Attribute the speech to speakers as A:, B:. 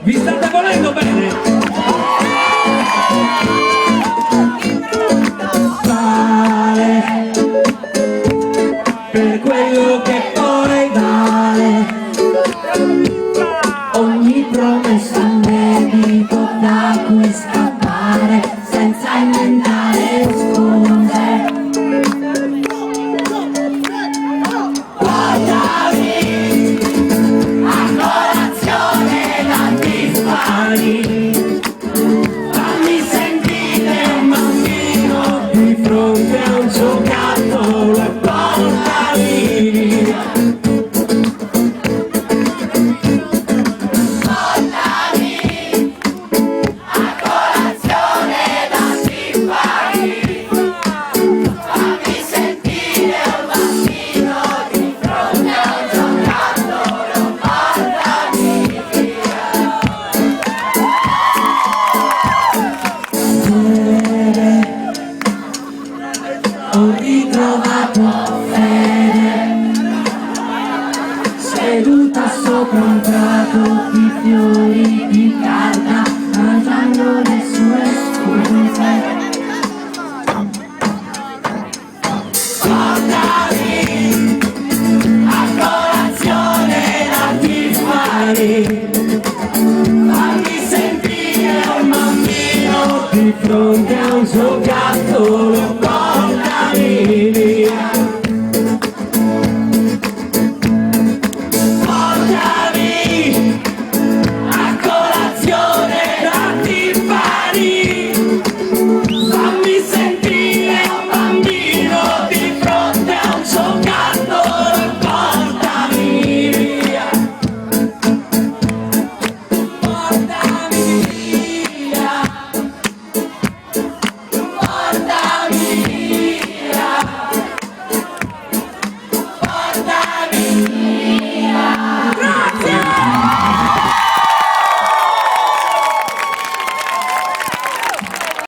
A: Vi state volendo bene? Vale per quello che poi vale, ogni promessa un debito da cui scappare senza inventare scuse. Guardami a colazione da Tiffany, fammi sentire un bambino di fronte a un giocattolo e portami via.
B: Portami a colazione da Tiffany, fammi sentire un bambino di fronte a un giocattolo, portami via.
A: Ho ritrovato fede, seduta sopra un prato di fiori di carta, mangiando le sue scuse.
B: Portami a colazione da Tiffany, fammi sentire un bambino
A: Di fronte a un giocattolo, portami via.